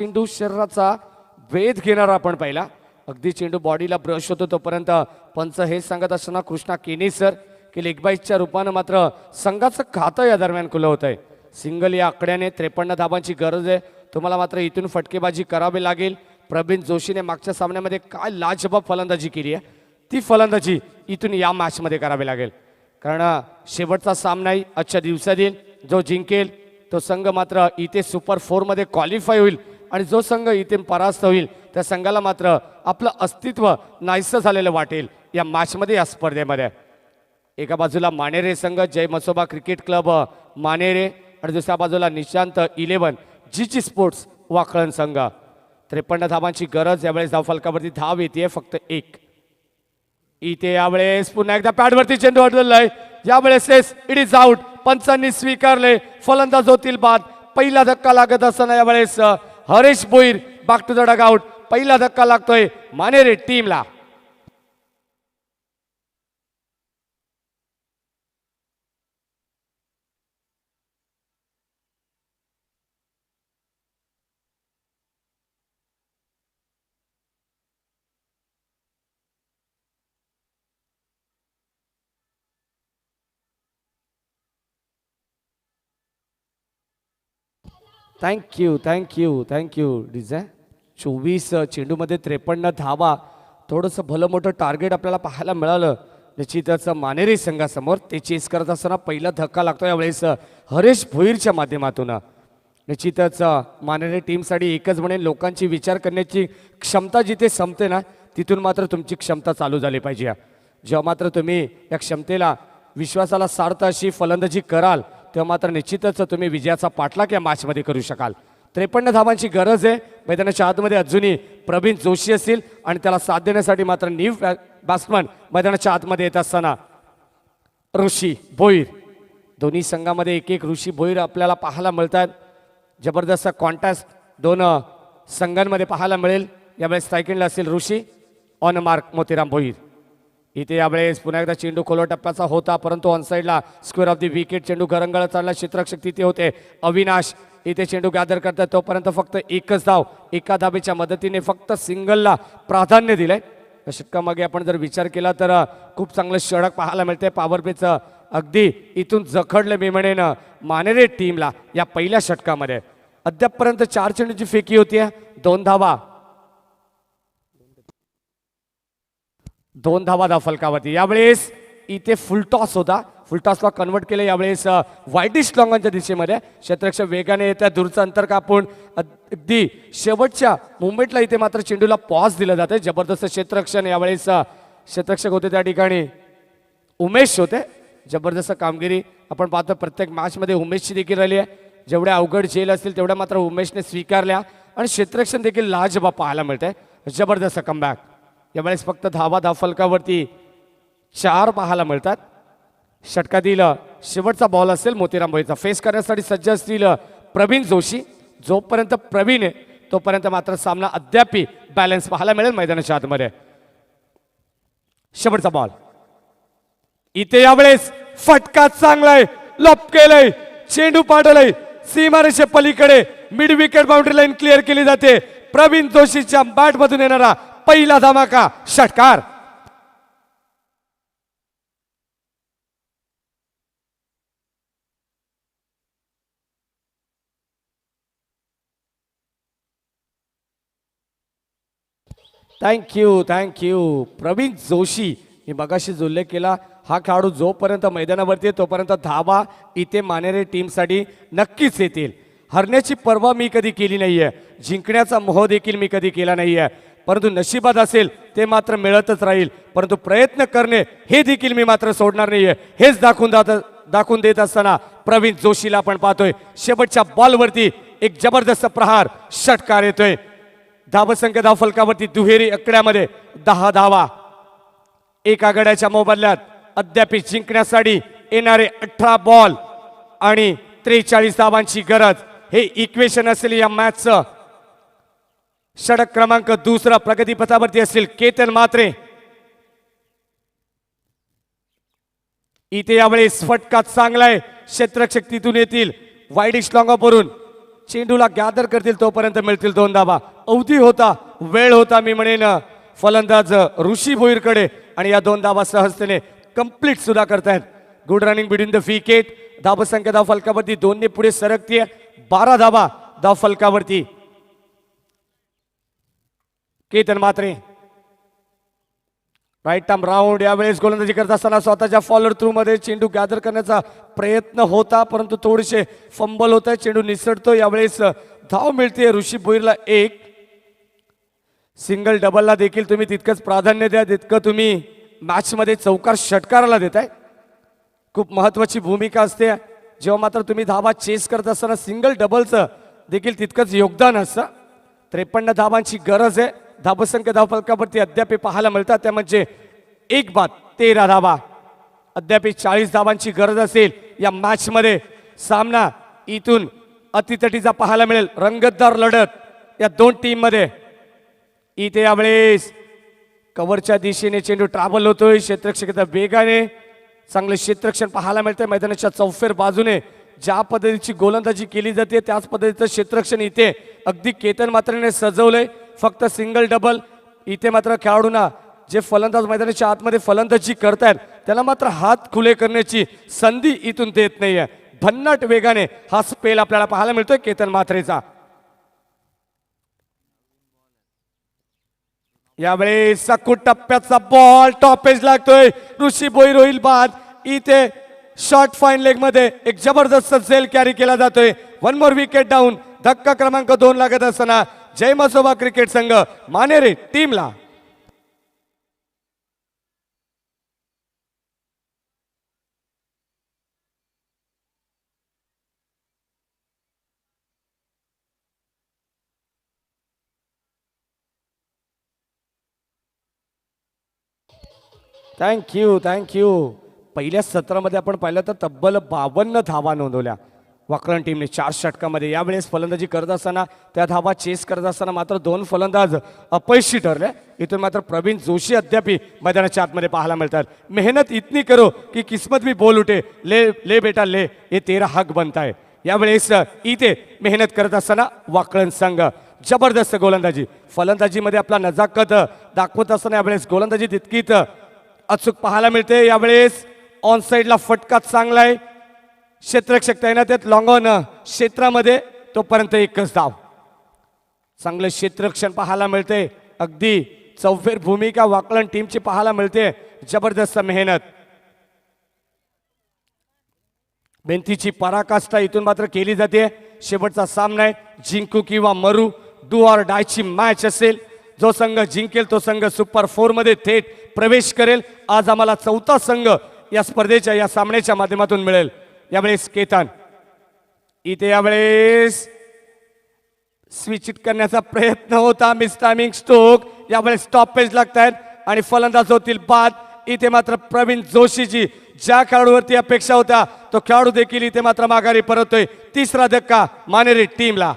चेंडू शरीराचा वेध घेणारा आपण पाहिला. अगदी चेंडू बॉडीला ब्रश होतो तोपर्यंत पंच हे सांगत असताना कृष्णा केनी सर की लेग बाईटच्या रूपानं मात्र संघाचं खातं या दरम्यान खुलं होत आहे. सिंगल या आकड्याने 53 धाबांची गरज आहे. तुम्हाला मात्र इथून फटकेबाजी करावी लागेल. प्रवीण जोशीने मागच्या सामन्यामध्ये काय लाजबाब फलंदाजी केली आहे ती फलंदाजी इथून या मॅचमध्ये करावी लागेल. कारण शेवटचा सामनाही आजच्या दिवसात येईल. जो जिंकेल तो संघ मात्र इथे सुपर 4 मध्ये क्वालिफाय होईल आणि जो संघ इथे परास्त होईल त्या संघाला मात्र आपलं अस्तित्व नाहीसं झालेलं वाटेल या मॅचमध्ये या स्पर्धेमध्ये. एका बाजूला मानेरे संघ जय मसोबा क्रिकेट क्लब मानेरे आणि दुसऱ्या बाजूला निशांत 11 जीची स्पोर्ट्स वाकळण संघ. 53 धाबांची गरज. यावेळेस धाव फलकावरती धाव येते फक्त एक. इथे यावेळेस पुन्हा एकदा पॅडवरती चेंडू अडवलेला आहे. यावेळेस इट इज आउट. पंचांनी स्वीकारले. फलंदाज होतील बाद. पहिला धक्का लागत असताना यावेळेस Harish Bhoir back to the dugout. पहिला धक्का लागतोय मानेरे टीमला. थँक्यू थँक्यू थँक्यू डिझाय. 24 चेंडूमध्ये 53 धावा. थोडंसं भलं मोठं टार्गेट आपल्याला पाहायला मिळालं निश्चितच मानेरी संघासमोर. ते चेस करत असताना पहिला धक्का लागतो यावेळेस हरीश भोईरच्या माध्यमातून. निश्चितच मानेरी टीमसाठी एकच म्हणेन लोकांची विचार करण्याची क्षमता जिथे संपते ना तिथून मात्र तुमची क्षमता चालू झाली पाहिजे. जेव्हा मात्र तुम्ही या क्षमतेला विश्वासाला सार्थ अशी फलंदाजी कराल तेव्हा मात्र निश्चितच तुम्ही विजयाचा पाठलाग या मॅचमध्ये करू शकाल. 53 धावांची गरज आहे. मैदानाच्या आतमध्ये अजूनही प्रवीण जोशी असतील आणि त्याला साथ देण्यासाठी मात्र न्यू बॅट्समन मैदानाच्या आतमध्ये येत असताना ऋषी भोईर. दोन्ही संघामध्ये एक एक ऋषी भोईर आपल्याला पाहायला मिळतात. जबरदस्त कॉन्टॅस्ट दोन संघांमध्ये पाहायला मिळेल. यावेळेस स्ट्रायकिंगला असेल ऋषी. On mark Motiram Bhoir. इथे यावेळेस पुन्हा एकदा चेंडू खोलो टप्प्याचा होता परंतु ऑनसाईडला स्क्वेअर ऑफ द विकेट चेंडू घरंगळत चालला. क्षेत्ररक्षक तिथे होते अविनाश. इथे चेंडू गॅदर करतात तोपर्यंत फक्त एकच धाव. एका धाबेच्या मदतीने फक्त सिंगलला प्राधान्य दिलंय. षटकामागे आपण जर विचार केला तर खूप चांगलं षटक पाहायला मिळते. पॉवर प्लेचं अगदी इथून जखडलं मी म्हणेन मानेरे टीमला या पहिल्या षटकामध्ये. अद्यापपर्यंत 4 चेंडूची फेकी होती. 2 धावा. 2 धावा धाव फलकावरती. यावेळेस इथे फुलटॉस होता. फुलटॉसला कन्वर्ट केलं यावेळेस वाईटिश लॉंगांच्या दिशेमध्ये. क्षेत्ररक्षक वेगाने येत्या दूरचं अंतर कापून अगदी शेवटच्या मुवमेंटला इथे मात्र चेंडूला पॉज दिलं जाते. जबरदस्त क्षेत्ररक्षण. यावेळेस क्षेत्ररक्षक होते त्या ठिकाणी उमेश होते. जबरदस्त कामगिरी आपण पाहतो प्रत्येक मॅचमध्ये उमेशची देखील राहिली आहे. जेवढ्या अवघड झेल असतील तेवढ्या मात्र उमेशने स्वीकारल्या आणि क्षेत्ररक्षण देखील लाजबाब पाहायला मिळते. जबरदस्त कमबॅक. यावेळेस फक्त धावा धाव फलकावरती 4 पाहायला मिळतात. षटकातील शेवटचा बॉल असेल मोतीराम भोईरचा. फेस करण्यासाठी सज्ज असतील प्रवीण जोशी. जोपर्यंत प्रवीण आहे तोपर्यंत मात्र सामना अद्यापी बॅलन्स पाहायला मिळेल मैदानाच्या आतमध्ये. शेवटचा बॉल. इथे यावेळेस फटका चांगलाय. लॉप केलंय. चेंडू पाठवलंय सीमारेषे पलीकडे. Mid wicket boundary line clear केली जाते. प्रवीण जोशीच्या बॅट मधून येणारा पहिला धमाका षटकार. Thank you thank you Praveen Joshi. मी मगाशी उल्लेख केला हा खेळाडू जोपर्यंत मैदानावरती आहे तोपर्यंत धावा इथे मानेरे टीमसाठी नक्कीच येतील. हरण्याची पर्वा मी कधी केली नाहीये. जिंकण्याचा मोह देखील मी कधी केला नाहीये. परंतु नशिबात असेल ते मात्र मिळतच राहील. परंतु प्रयत्न करणे हे देखील मी मात्र सोडणार नाहीये. हेच दाखवून देत असताना प्रवीण जोशीला आपण पाहतोय. शेवटच्या बॉलवरती एक जबरदस्त प्रहार षटकार येतोय. धावसंख्या धाव फलकावरती दुहेरी आकड्यामध्ये 10 धावा. एका गड्याच्या मोबदल्यात अद्याप जिंकण्यासाठी येणारे 18 बॉल आणि 43 धावांची गरज. हे इक्वेशन असेल या मॅचचं. षटक क्रमांक 2 प्रगतीपथावरती असेल केतन मात्रे. इथे यावेळेस फटका चांगला आहे. क्षेत्ररक्षक तिथून येतील वाईडिश लॉंगॉपवरून. चेंडूला गॅदर करतील तोपर्यंत मिळतील 2 धावा. अवधी होता, वेळ होता मी म्हणेन फलंदाज ऋषी भोईरकडे आणि या 2 धावा सहजतेने कंप्लीट सुद्धा करतायत. Good running between the wicket. धावसंख्या धाव फलकावरती 2 ने पुढे सरकतीये. 12 धावा धाव फलकावरती. Ketan Mhatre right arm round. यावेळेस गोलंदाजी करत असताना स्वतःच्या फॉलोअर थ्रू मध्ये चेंडू गॅदर करण्याचा प्रयत्न होता, परंतु थोडेसे फंबल होत आहे. चेंडू निसटतो. यावेळेस धाव मिळते ऋषी भोईरला 1. सिंगल डबलला देखील तुम्ही तितकंच प्राधान्य द्या जितकं तुम्ही मॅच मध्ये चौकार षटकाराला देताय. खूप महत्वाची भूमिका असते. जेव्हा मात्र तुम्ही धावा चेस करत असताना सिंगल डबलचं देखील तितकंच योगदान असतं. 53 धावांची गरज आहे. धावसंख्या धाव फलकावरती अद्याप पाहायला मिळतात त्या म्हणजे 1 बाद 13 धावा. अद्याप 40 धावांची गरज असेल या मॅच मध्ये. सामना इथून अतितटीचा पाहायला मिळेल. रंगतदार लढत या 2 टीम मध्ये. इथे यावेळेस कव्हरच्या दिशेने चेंडू ट्रॅव्हल होतोय क्षेत्ररक्षकाच्या वेगाने. चांगले क्षेत्ररक्षण पाहायला मिळते मैदानाच्या चौफेर बाजूने. ज्या पद्धतीची गोलंदाजी केली जाते त्याच पद्धतीचं क्षेत्ररक्षण इथे अगदी केतन म्हात्रेने सजवलंय. फक्त सिंगल डबल इथे मात्र खेळाडूंना जे फलंदाज मैदानाच्या आतमध्ये फलंदाजी करतायत त्याला मात्र हात खुले करण्याची संधी इथून देत नाहीये. भन्नाट वेगाने हा स्पेल आपल्याला पाहायला मिळतोय केतन म्हात्रेचा. यावेळेस सकुट टप्प्याचा बॉल टॉपेज लागतोय. ऋषी भोईर होईल बाद. इथे शॉर्ट फाईन लेग मध्ये एक जबरदस्त सेल कॅरी केला जातोय. 1 मोर विकेट डाऊन. धक्का क्रमांक 2 लागत असताना जय मसोबा क्रिकेट संघ मानेरे टीमला. Thank you thank you. पहिल्या सत्रामध्ये आपण पाहिलं तर तब्बल 52 धावा नोंदवल्या वाकरण टीमने 4 षटकामध्ये. यावेळेस फलंदाजी करत असताना त्या धावा चेस करत असताना मात्र 2 फलंदाज अपयशी ठरले. इथून मात्र प्रवीण जोशी अद्याप मैदानाच्या आतमध्ये पाहायला मिळतात. मेहनत इतनी करो की किस्मत भी बोल उठे. ले ले बेटा ले, हे 13 हक बनताय. यावेळेस इथे मेहनत करत असताना वाकळण संघ जबरदस्त गोलंदाजी फलंदाजीमध्ये आपला नजाकत दाखवत असताना यावेळेस गोलंदाजी तितकीच अचूक पाहायला मिळते. यावेळेस ऑन साइडला फटका चांगला आहे. क्षेत्ररक्षक तैनात आहेत लॉंग ऑन क्षेत्रामध्ये. तोपर्यंत 1च धाव. चांगलं क्षेत्ररक्षण पाहायला मिळते. अगदी चौफेर भूमिका वाकलन टीमची पाहायला मिळते. जबरदस्त मेहनत. बेंतीची पराकाष्ठा इथून मात्र केली जाते. शेवटचा सामना आहे. जिंकू किंवा मरू, डू ऑर डायची मॅच असेल. जो संघ जिंकेल तो संघ सुपर 4 मध्ये थेट प्रवेश करेल. आज आम्हाला 4था संघ या स्पर्धेच्या या सामन्याच्या माध्यमातून मिळेल. यावेळेस केतन इथे यावेळेस स्विच करण्याचा प्रयत्न होता. Miss timing stroke. यावेळेस स्टॉपेज लागतायत आणि फलंदाज होतील बाद. इथे मात्र प्रवीण जोशीची ज्या खेळाडूवरती अपेक्षा होत्या तो खेळाडू देखील इथे मात्र माघारी परततोय. 3रा धक्का मानेरी टीमला.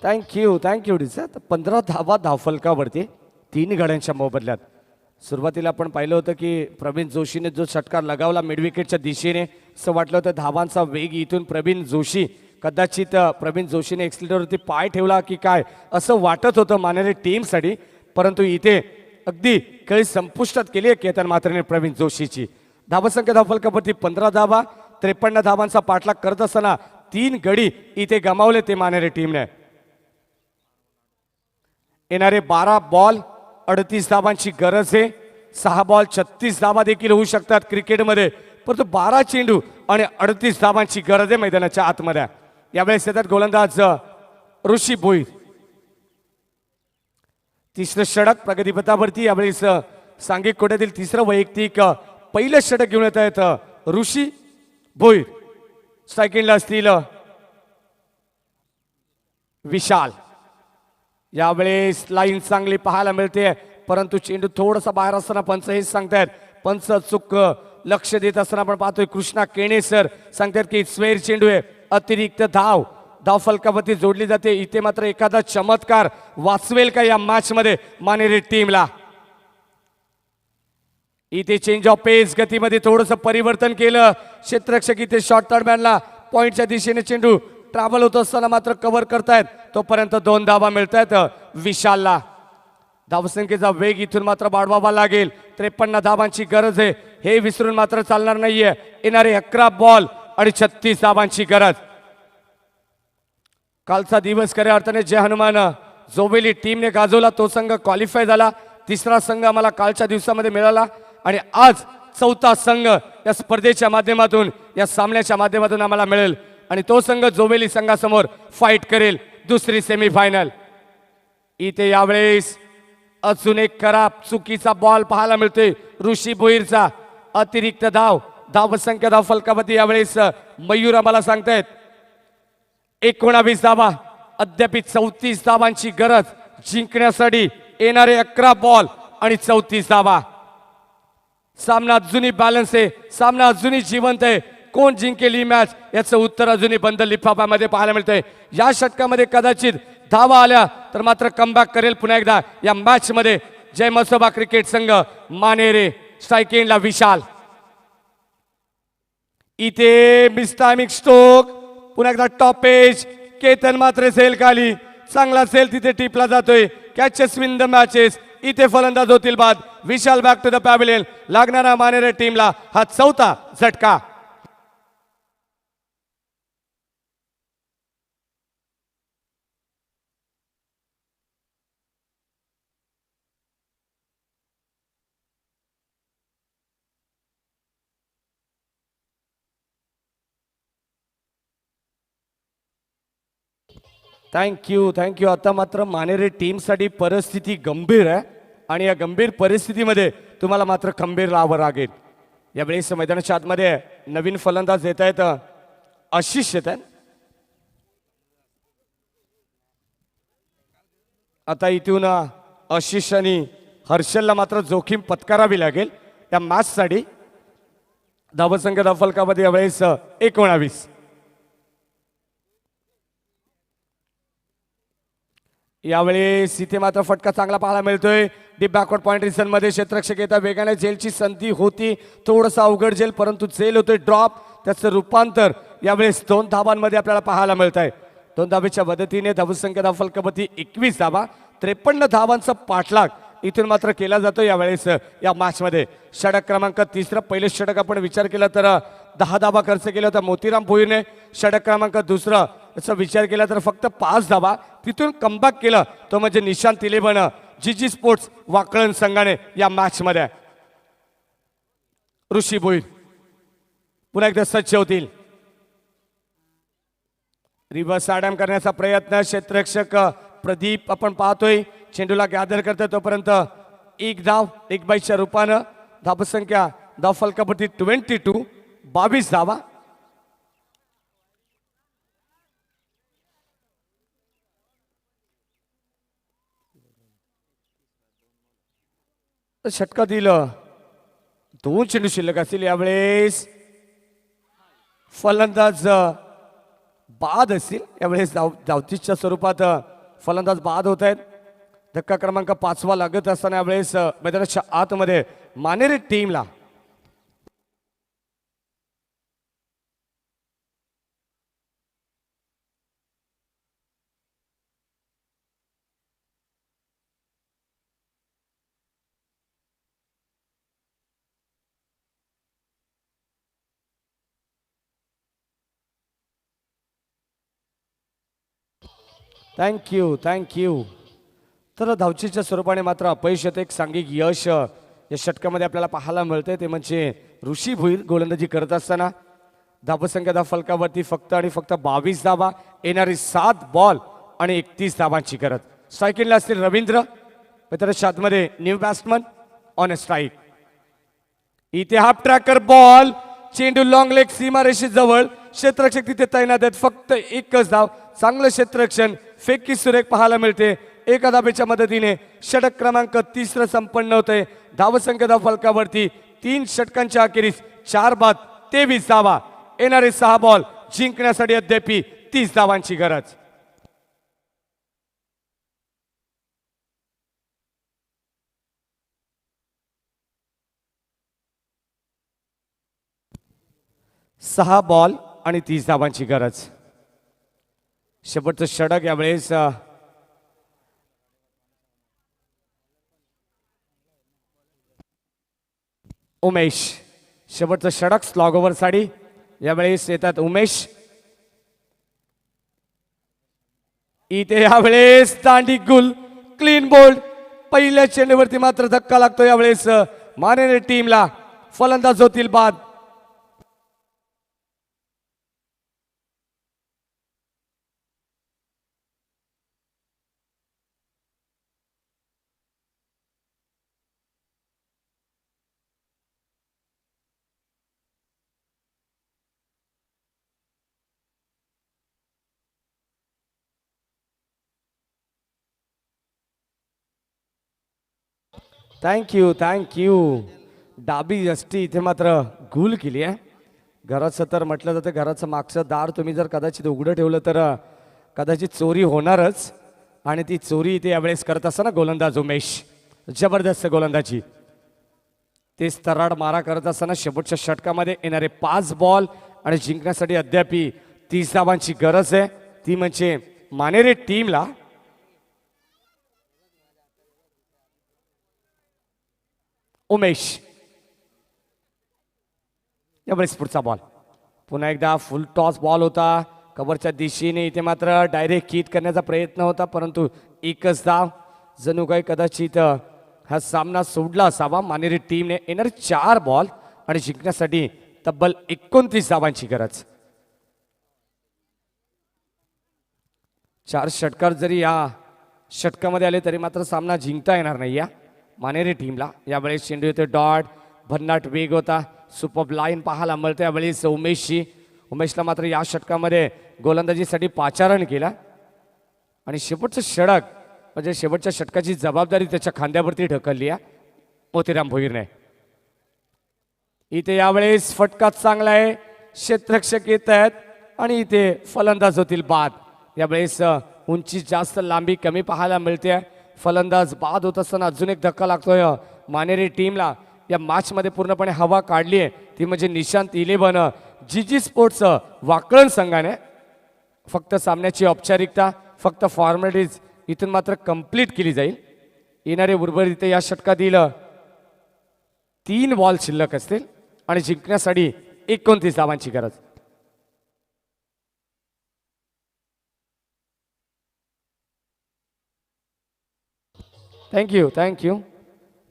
थँक्यू थँक्यू डिसा. 15 धावा धावफलकावरती 3 गड्यांच्या मोबदल्यात. सुरुवातीला आपण पाहिलं होतं की प्रवीण जोशीने जो षटकार लगावला मिड विकेटच्या दिशेने असं वाटलं होतं धावांचा वेग इथून प्रवीण जोशी कदाचित प्रवीण जोशीने एक्सिलेटरवरती पाय ठेवला की काय असं वाटत होतं मानेरी टीमसाठी. परंतु इथे अगदी खेळी संपुष्टात केली आहे केतन म्हात्रेने प्रवीण जोशीची. धावसंख्या धावफलकावरती 15 धावा. 53 धावांचा पाठलाग करत असताना 3 गडी इथे गमावले ते मानेरी टीमने. येणारे 12 बॉल 38 धावांची गरज आहे. 6 बॉल 36 धावा देखील होऊ शकतात क्रिकेटमध्ये. परंतु 12 चेंडू आणि 38 धावांची गरज आहे मैदानाच्या आतमध्ये. यावेळेस येतात गोलंदाज ऋषी भोईर. 3रं षटक प्रगतीपथावरती. यावेळेस सांघिक कोट्यातील 3रं वैयक्तिक पहिलं षटक घेऊन येत आहेत ऋषी भोईर. स्ट्रायकिंगला असतील विशाल. यावेळेस लाईन चांगली पाहायला मिळते. परंतु चेंडू थोडासा बाहेर असताना पंच हेच सांगतायत, पंच चुक लक्ष देत असताना आपण पाहतोय कृष्णा केणे सर सांगतात की स्वेर चेंडू आहे, अतिरिक्त धाव फलकावरती जोडली जाते. इथे मात्र एखादा चमत्कार वाचवेल का या मॅच मध्ये मानेरी टीमला. इथे चेंज ऑफ पेस, गतीमध्ये थोडंसं परिवर्तन केलं क्षेत्ररक्षक. इथे शॉर्ट दरम्यानला पॉइंटच्या दिशेने चेंडू ट्रॅव्हल होत असताना मात्र कव्हर करतायत, तोपर्यंत 2 धावा मिळतायत विशालला. धावसंख्येचा वेग इथून मात्र वाढवावा लागेल. 53 धावांची गरज आहे, हे विसरून मात्र चालणार नाहीये. येणारे 11 बॉल आणि 36 धावांची गरज. कालचा दिवस खऱ्या अर्थाने जय हनुमान जोवेली टीमने गाजवला, तो संघ क्वालिफाय झाला. तिसरा संघ आम्हाला कालच्या दिवसामध्ये मिळाला आणि आज चौथा संघ या स्पर्धेच्या माध्यमातून, या सामन्याच्या माध्यमातून आम्हाला मिळेल आणि तो संघ जोवेली संघासमोर फाईट करेल दुसरी सेमीफायनल. इथे यावेळेस अजून एक खराब चुकीचा बॉल पाहायला मिळतोय ऋषी भोईरचा. अतिरिक्त धावसंख्या धाव फलकावरती यावेळेस मयूर आम्हाला सांगतायत 19 धावा. अद्याप 34 धावांची गरज जिंकण्यासाठी. येणारे 11 बॉल आणि 34 धावा. सामना अजूनही बॅलन्स आहे, सामना अजूनही जिवंत आहे. कोण जिंकेल ही मॅच याचं उत्तर अजूनही बंद लिफाफ्यामध्ये पाहायला मिळतंय. या षटकामध्ये कदाचित धावा आल्या तर मात्र कमबॅक करेल पुन्हा एकदा या मॅच मध्ये जय मसोबा क्रिकेट संघ मानेरे. स्ट्राइक एंडला विशाल. इथे मिस्टामिक स्टोक पुन्हा एकदा टॉप पेज. केतन मात्र सेल खाली, चांगला सेल तिथे टिपला जातोय. Catches win the matches. इथे फलंदाज होतील बाद. विशाल बॅक टू द पॅव्हिलियन. लागणारा मानेरे टीमला हा चौथा झटका. थँक्यू. आता मात्र मानेरे टीमसाठी परिस्थिती गंभीर आहे आणि या गंभीर परिस्थितीमध्ये तुम्हाला मात्र खंबीर राहावं लागेल. यावेळेस मैदानाच्या आतमध्ये नवीन फलंदाज येत आहेत, आशिष येत आहेत. आता इथून आशिष आणि हर्षलला मात्र जोखीम पत्करावी लागेल या मॅचसाठी. धावसंख्या धाव फलकामध्ये यावेळेस 19. यावेळेस इथे मात्र फटका चांगला पाहायला मिळतोय. डीप बॅकवर्ड पॉइंट रिसन मध्ये क्षेत्ररक्षक येतात. वेगाने झेलची संधी होती, थोडंसं अवघड झेल, परंतु झेल होतोय ड्रॉप. त्याचं रूपांतर यावेळेस 2 धावांमध्ये आपल्याला पाहायला मिळत आहे. 2 धावेच्या मदतीने धावसंख्या धाव फलकावरती 21 धावा. 53 धावांचा पाठलाग इथून मात्र केला जातो यावेळेस या मॅच मध्ये. षटक क्रमांक 3. पहिले षटक आपण विचार केला तर 10 धावा खर्च केला होता मोतीराम भोईरने. षटक क्रमांक 2 याचा विचार केला तर फक्त 5 धावा. तिथून कमबॅक केलं तो म्हणजे निशांत 11 जीजी स्पोर्ट्स वाकळण संघाने या मॅच मध्ये. ऋषी भोईर पुन्हा एकदा सज्ज होतील. रिव्हर्स आडम करण्याचा प्रयत्न क्षेत्ररक्षक प्रदीप आपण पाहतोय चेंडूला गॅदर करतोय. तोपर्यंत 1 धाव 1 बाईच्या रूपानं. धावसंख्या धाव फलकावरती 22. 22 धावा. षटकातील 2 चेंडू शिल्लक असतील. यावेळेस फलंदाज बाद असतील. यावेळेस धावतीच्या स्वरूपात फलंदाज बाद होत आहेत. धक्का क्रमांक 5 लागत असताना यावेळेस मैदानाच्या आतमध्ये मानेरे टीमला थँक्यू. तर धावचीच्या स्वरूपाने मात्र अपयश येतं. एक सांघिक यश या षटकामध्ये आपल्याला पाहायला मिळतंय, ते म्हणजे ऋषी भोईर गोलंदाजी करत असताना. धावसंख्या धाव फलकावरती फक्त आणि फक्त 22 धावा. येणारी 7 बॉल आणि 31 धावांची गरज. स्ट्राईकिंगला असतील रवींद्र. त्याच्या आतमध्ये new batsman on a strike. इथे हाफ ट्रॅकर बॉल. चेंडू लॉंग लेग सीमारेषे जवळ. क्षेत्ररक्षक तिथे तैनात आहेत. फक्त 1च धाव. चांगलं क्षेत्ररक्षण. फेकी सुरेख पाहायला मिळते. एका धावेच्या मदतीने षटक क्रमांक 3 संपन्न होते. धावसंख्या फलकावरती 3 षटकांच्या अखेरीस 4 बाद 23 धावा. येणारे 6 बॉल जिंकण्यासाठी अद्याप 30 धावांची गरज. सहा बॉल आणि 30 धावांची गरज. शेवटचं षटक यावेळेस उमेश. शेवटचं षटक स्लॉग ओव्हर साठी यावेळेस येतात उमेश. इथे यावेळेस दांडी गुल क्लीन बोल्ड. पहिल्या चेंडूवरती मात्र धक्का लागतो यावेळेस मानेरे टीमला. फलंदाज होतील बाद. थँक्यू. डाबी यष्टी इथे मात्र गुल केली आहे. घराचं तर म्हटलं जातं घराचं मागचं दार तुम्ही जर कदाचित उघडं ठेवलं तर कदाचित चोरी होणारच. आणि ती चोरी इथे यावेळेस करत असताना गोलंदाज उमेश जबरदस्त गोलंदाजी. ते स्तराड मारा करत असताना शेवटच्या षटकामध्ये येणारे 5 बॉल आणि जिंकण्यासाठी अद्याप 30 धावांची गरज आहे. ती म्हणजे मानेरे टीमला. उमेश यावेळेस पुढचा बॉल पुन्हा एकदा फुल टॉस बॉल होता कव्हरच्या दिशेने. इथे मात्र डायरेक्ट किट करण्याचा प्रयत्न होता परंतु एकच धाव. जणू काही कदाचित हा सामना सोडला असावा. मानेरी टीमने येणारे 4 बॉल आणि जिंकण्यासाठी तब्बल 29 धावांची गरज. 4 षटकार जरी या षटकामध्ये आले तरी मात्र सामना जिंकता येणार नाही या मानेरी टीमला. यावेळेस चेंडू येतो डॉट. भन्नाट वेग होता. सुपर लाईन पाहायला मिळते यावेळेस उमेशची. उमेशला मात्र या षटकामध्ये गोलंदाजीसाठी पाचारण केला आणि शेवटचं षटक म्हणजे शेवटच्या षटकाची जबाबदारी त्याच्या खांद्यावरती ढकलली आहे मोतीराम भोईरने. इथे यावेळेस फटका चांगला आहे. क्षेत्ररक्षक येत आहेत आणि इथे फलंदाज होतील बाद. यावेळेस उंची जास्त लांबी कमी पाहायला मिळते. फलंदाज बाद होत असताना अजून एक धक्का लागतोय मानेरी टीमला. या मॅच मध्ये पूर्णपणे हवा काढली आहे ती म्हणजे निशांत 11 जीजी स्पोर्ट्स वाकळण संघाने. फक्त सामन्याची औपचारिकता फक्त फॉर्मॅलिटीज इथून मात्र कंप्लीट केली जाईल. येणारे उर्वरित या षटकातील 3 बॉल शिल्लक असतील आणि जिंकण्यासाठी 29 धावांची गरज. थँक्यू.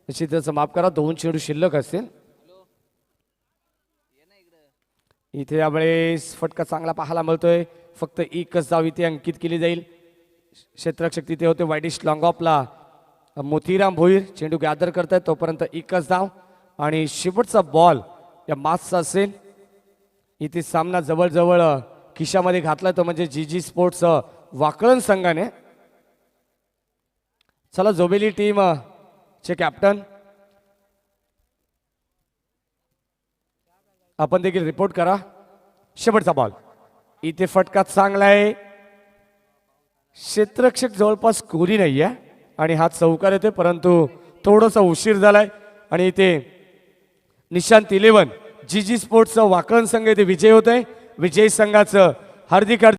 निश्चितच माफ करा 2 चेंडू शिल्लक असतील. इथे यावेळेस फटका चांगला पाहायला मिळतोय. फक्त एकच धाव इथे अंकित केली जाईल. क्षेत्ररक्षक तिथे होते वाईडिश लॉंग ऑफला मोतीराम भोईर. चेंडू गॅदर करतायत तोपर्यंत एकच धाव आणि शेवटचा बॉल या माचचा असेल. इथे सामना जवळजवळ खिशामध्ये घातलाय तो म्हणजे जीजी स्पोर्ट्स वाकळण संघाने. चला जोबेली टीम चे कॅप्टन आपण देखील रिपोर्ट करा. शेवटचा बॉल इथे फटका चांगला आहे. क्षेत्ररक्षक जवळपास कोरी नाही आहे आणि हा चौकार येतोय परंतु थोडासा उशीर झालाय आणि इथे निशांत 11 जीजी स्पोर्ट्सचा वाकळण संघ इथे विजय होत आहे. विजयी संघाचं हार्दिक